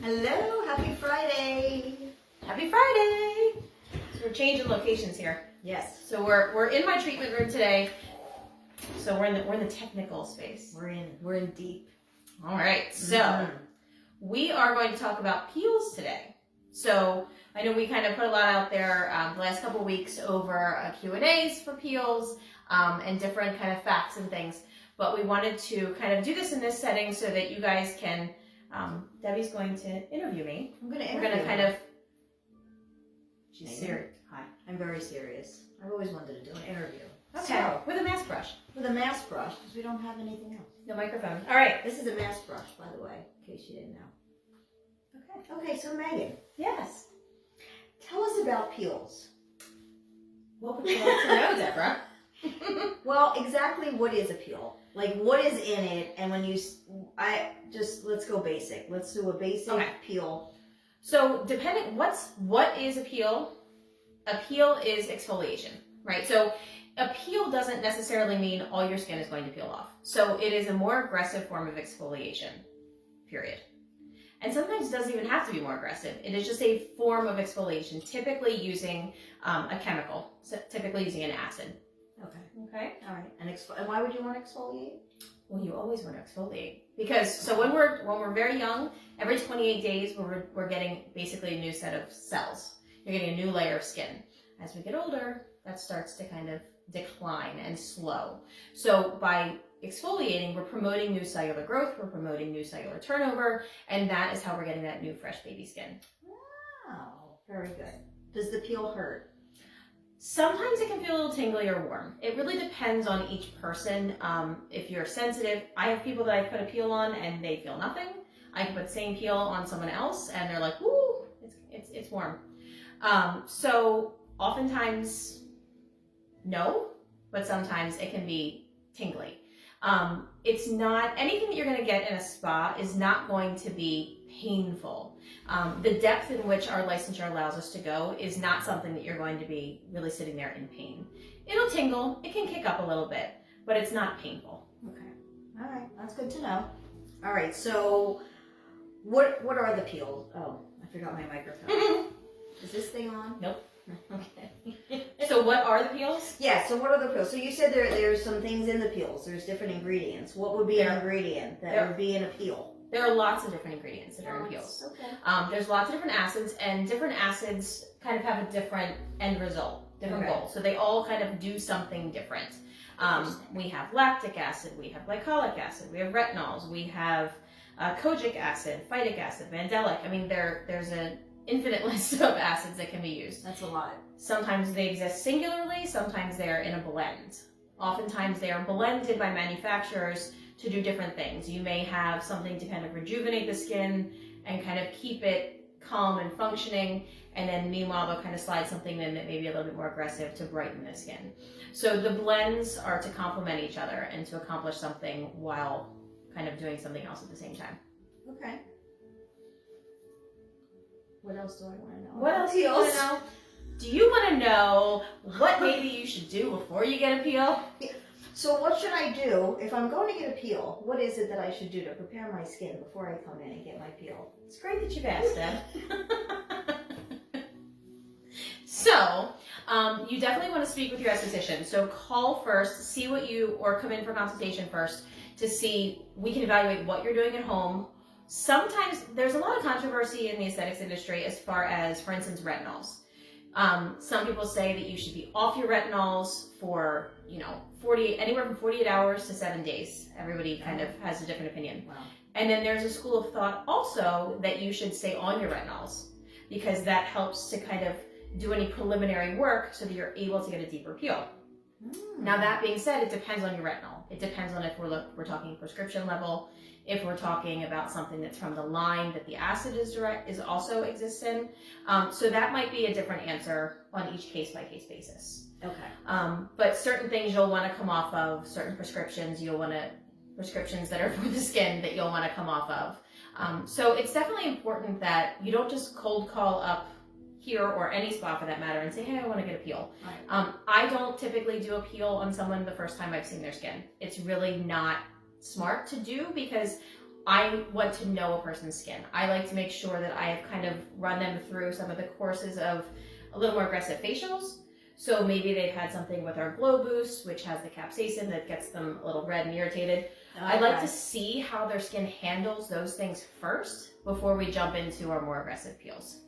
Hello, happy Friday. Happy Friday! So we're changing locations here. Yes, So we're in my treatment room today. So we're in the technical space. we're in deep. All right. So we are going to talk about peels today. So I know we kind of put a lot out there the last couple of weeks over Q&As for peels and different kind of facts and things. But we wanted to kind of do this in this setting so that you guys can. Debbie's going to interview me. I'm going to We're going to kind of. She's Maygon. serious. Hi. I'm very serious. I've always wanted to do an interview. Okay. So, With a mask brush. with a mask brush, because we don't have anything else. No microphone. All right. This is a mask brush, by the way, in case you didn't know. Okay. Okay, so Maygon, Yes. tell us about peels. What would you like to know, Deborah? Well, exactly what is a peel? Like, what is in it? And when you, let's go basic. Let's do a basic Okay. peel. So, depending, what is a peel? A peel is exfoliation, right? So, a peel doesn't necessarily mean all your skin is going to peel off. So, it is a more aggressive form of exfoliation, period. And sometimes it doesn't even have to be more aggressive. It is just a form of exfoliation, typically using a chemical, so typically using an acid. Okay. Okay. All right. And why would you want to exfoliate? Well, you always want to exfoliate because so when we're very young, every 28 days we're getting basically a new set of cells. You're getting a new layer of skin. As we get older, that starts to kind of decline and slow. So by exfoliating, we're promoting new cellular growth, we're promoting new cellular turnover, and that is how we're getting that new fresh baby skin. Wow, very good. Does the peel hurt? Sometimes it can feel a little tingly or warm. It really depends on each person. If you're sensitive, I have people that I put a peel on and they feel nothing. I can put the same peel on someone else and they're like, "Woo, it's warm." So oftentimes, no, but sometimes it can be tingly. It's not anything that you're going to get in a spa is not going to be painful. The depth in which our licensure allows us to go is not something that you're going to be really sitting there in pain. It'll tingle, it can kick up a little bit, but it's not painful. Okay. All right, that's good to know. All right, so what are the peels? Oh, I forgot my microphone. Is this thing on? Nope. Okay. So what are the peels? Yeah, so what are the peels? So you said there's some things in the peels. There's different ingredients. What would be an ingredient that would be in a peel? There are lots of different ingredients that are in peels. Okay. There's lots of different acids, and different acids kind of have a different end result, different goal. So they all kind of do something different. We have lactic acid, we have glycolic acid, we have retinols, we have kojic acid, phytic acid, mandelic. I mean, there's an infinite list of acids that can be used. That's a lot. Sometimes they exist singularly, sometimes they're in a blend. Oftentimes they are blended by manufacturers to do different things. You may have something to kind of rejuvenate the skin and kind of keep it calm and functioning, and then meanwhile they'll kind of slide something in that may be a little bit more aggressive to brighten the skin. So the blends are to complement each other and to accomplish something while kind of doing something else at the same time. Okay. What else do I want to know? What else do you want to know? Do you want to know what maybe you should do before you get a peel? So what should I do if I'm going to get a peel? What is it that I should do to prepare my skin before I come in and get my peel? It's great that you've asked, Deb. So, you definitely want to speak with your esthetician. So call first, see what or come in for consultation first to see, we can evaluate what you're doing at home. Sometimes there's a lot of controversy in the aesthetics industry as far as, for instance, retinols. Some people say that you should be off your retinols for, anywhere from 48 hours to 7 days. Everybody kind of has a different opinion. Wow. And then there's a school of thought also that you should stay on your retinols because that helps to kind of do any preliminary work so that you're able to get a deeper peel. Now that being said, it depends on your retinol. It depends on if we're talking prescription level, if we're talking about something that's from the line that the acid is also exists in. So that might be a different answer on each case-by-case basis. Okay. But certain things you'll want to come off of, certain prescriptions prescriptions that are for the skin that you'll want to come off of. So it's definitely important that you don't just cold call up here or any spa for that matter and say, hey, I want to get a peel. Right. I don't typically do a peel on someone the first time I've seen their skin. It's really not smart to do because I want to know a person's skin. I like to make sure that I have kind of run them through some of the courses of a little more aggressive facials. So maybe they've had something with our Glow Boost, which has the capsaicin that gets them a little red and irritated. Okay. I like to see how their skin handles those things first before we jump into our more aggressive peels.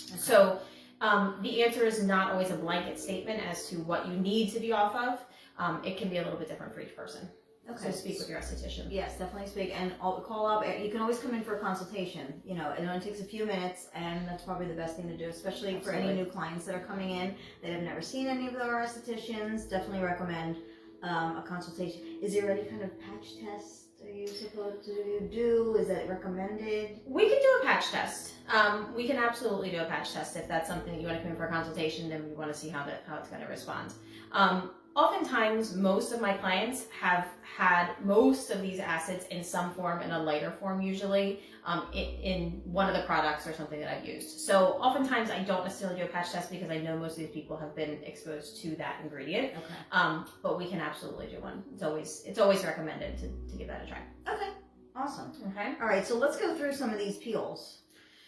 Okay. So the answer is not always a blanket statement as to what you need to be off of. It can be a little bit different for each person. Okay. So speak with your esthetician. Yes, definitely speak, and call up. You can always come in for a consultation. You know, it only takes a few minutes, and that's probably the best thing to do, especially for any new clients that are coming in that have never seen any of our estheticians. Definitely recommend a consultation. Is there any kind of patch test are you supposed to do? Is that recommended? We can do a patch test. We can absolutely do a patch test if that's something that you want to come in for a consultation, then we want to see how it's going to respond. Oftentimes, most of my clients have had most of these acids in some form, in a lighter form usually, in one of the products or something that I've used. So oftentimes I don't necessarily do a patch test because I know most of these people have been exposed to that ingredient. Okay. But we can absolutely do one. It's always recommended to give that a try. Okay. Awesome. Okay. All right, so let's go through some of these peels.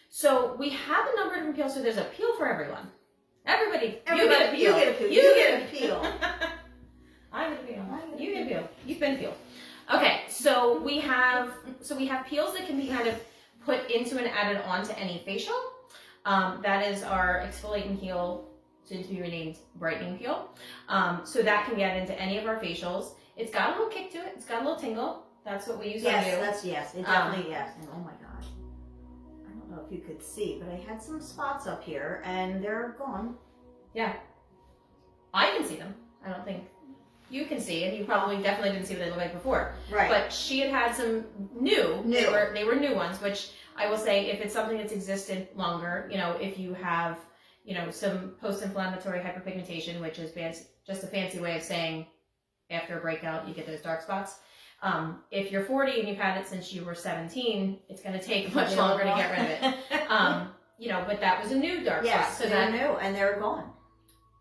So we have a number of different peels, so there's a peel for everyone. Everybody, you get a peel. You get a peel. You get a peel. I get a peel. You get a peel. You've been peeled. Okay, so we have peels that can be kind of put into and added onto any facial. That is our exfoliating peel, soon to be renamed brightening peel. So that can be added into any of our facials. It's got a little kick to it. It's got a little tingle. That's what we use on you. Yes. It definitely yes. And oh my god, I don't know if you could see, but I had some spots up here, and they're gone. Yeah, I can see them. I don't think you can see, and you probably definitely didn't see what they looked like before. Right. But she had some new. They were new ones, which I will say, if it's something that's existed longer, you know, if you have, you know, some post-inflammatory hyperpigmentation, which is just a fancy way of saying after a breakout you get those dark spots. If you're 40 and you've had it since you were 17, it's going to take much longer to get rid of it. You know, but that was a new dark spot. So they're new and they're gone.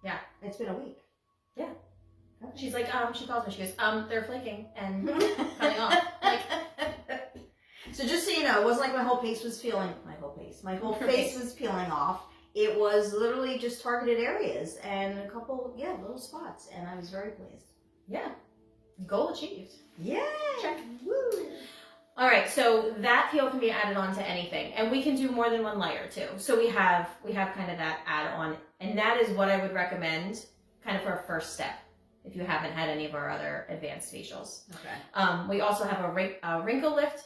Yeah. It's been a week. Yeah. She's like, she calls me, she goes, they're flaking and coming off. Like, so just so you know, it wasn't like my whole face was peeling, my whole face was peeling off. It was literally just targeted areas and a couple, little spots, and I was very pleased. Yeah. Goal achieved. Yeah. Check. Woo. All right, so that peel can be added on to anything, and we can do more than one layer too. So we have kind of that add-on, and that is what I would recommend kind of for a first step if you haven't had any of our other advanced facials. Okay. We also have a wrinkle lift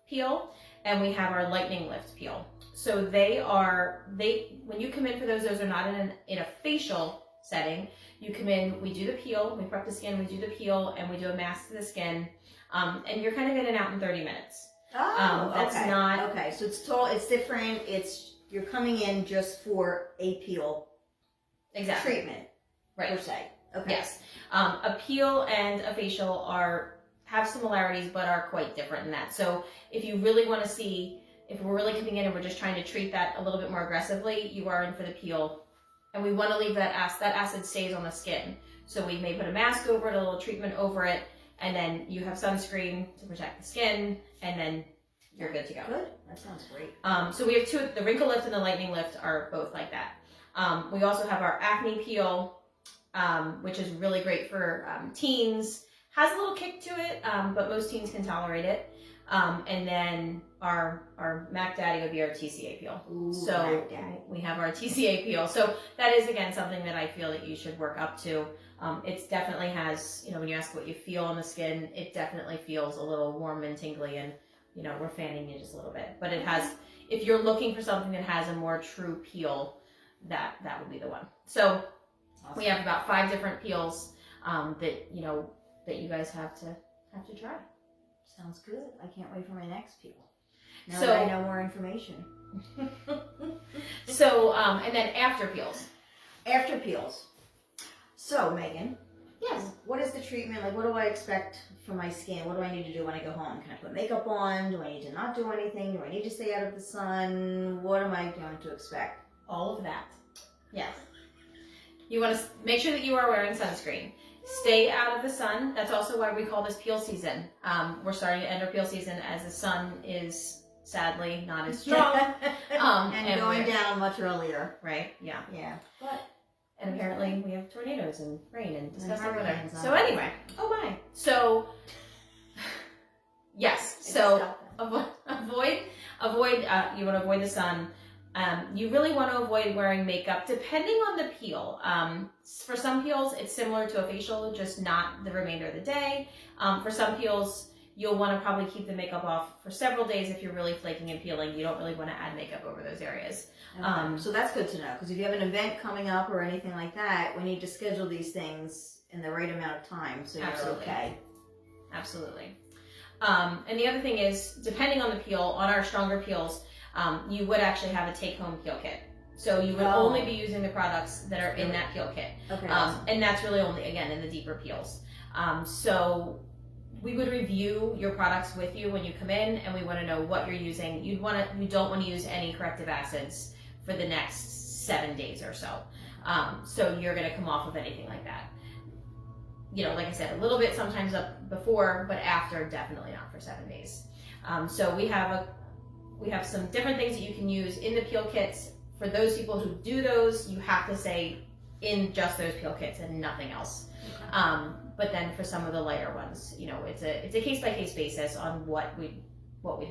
peel, and we have our lightening lift peel. So when you come in for those are not in a facial setting. You come in, we do the peel, we prep the skin, we do the peel, and we do a mask to the skin, and you're kind of in and out in 30 minutes. Oh, that's okay. not okay. So it's different. You're coming in just for a peel treatment, right? Per se. Okay. Yes. A peel and a facial have similarities, but are quite different in that. So if you really want to see, if we're really coming in and we're just trying to treat that a little bit more aggressively, you are in for the peel. And we want to leave that acid stays on the skin. So we may put a mask over it, a little treatment over it, and then you have sunscreen to protect the skin, and then you're good to go. Good. That sounds great. So we have two, the wrinkle lift and the lightening lift are both like that. We also have our acne peel, which is really great for teens. Has a little kick to it, but most teens can tolerate it. And then our Mac Daddy would be our TCA peel. Ooh, so we have our TCA peel. So that is, again, something that I feel that you should work up to. It definitely has, you know, when you ask what you feel on the skin, it definitely feels a little warm and tingly, and, you know, we're fanning you just a little bit. But it has, if you're looking for something that has a more true peel, that would be the one. So awesome. We have about 5 different peels that you guys have to try. Sounds good. I can't wait for my next peel. Now that I know more information. So, and then after peels. After peels. So, Megan. Yes. What is the treatment? Like, what do I expect for my skin? What do I need to do when I go home? Can I put makeup on? Do I need to not do anything? Do I need to stay out of the sun? What am I going to expect? All of that. Yes. You want to make sure that you are wearing sunscreen. Stay out of the sun. That's also why we call this peel season. We're starting to enter peel season as the sun is sadly not as strong. And going down much earlier. Right, yeah. Yeah. And apparently we have tornadoes and rain and disgusting weather. hurricanes So anyway, oh my. So, yes. So avoid, you want to avoid the sun. You really want to avoid wearing makeup depending on the peel. For some peels, it's similar to a facial, just not the remainder of the day. For some peels, you'll want to probably keep the makeup off for several days if you're really flaking and peeling. You don't really want to add makeup over those areas. Okay. So that's good to know, because if you have an event coming up or anything like that, we need to schedule these things in the right amount of time so you're okay. Absolutely. And the other thing is, depending on the peel, on our stronger peels, you would actually have a take-home peel kit. So you would only be using the products that are in that peel kit. Okay. And that's really only, again, in the deeper peels. So we would review your products with you when you come in, and we want to know what you're using. You don't want to use any corrective acids for the next 7 days or so. So you're going to come off of anything like that. Like I said, a little bit sometimes up before, but after, definitely not for 7 days. So we have some different things that you can use in the peel kits. For those people who do those, you have to say in just those peel kits and nothing else. But then for some of the lighter ones, it's a case by case basis on what we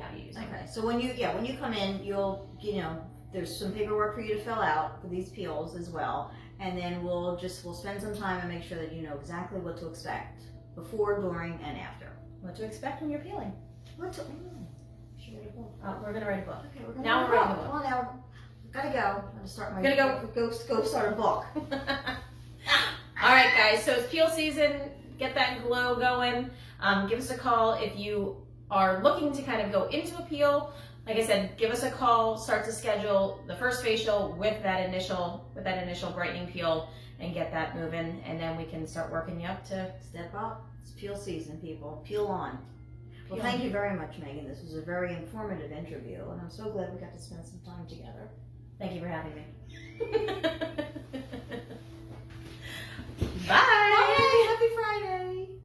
have you using. Okay. So when you come in, you'll there's some paperwork for you to fill out for these peels as well, and then we'll spend some time and make sure that you know exactly what to expect before, during, and after. What to expect when you're peeling. Should write a book. We're gonna write a book. Okay, we're gonna Now we're writing a book. Come on now. Gotta go. I'm gonna start my. Go start a book. All right, guys. So it's peel season. Get that glow going. Give us a call if you are looking to kind of go into a peel. Like I said, give us a call. Start to schedule the first facial with that initial brightening peel, and get that moving, and then we can start working you up to step up. It's peel season, people. Peel on. Well, thank you very much, Maygon. This was a very informative interview, and I'm so glad we got to spend some time together. Thank you for having me.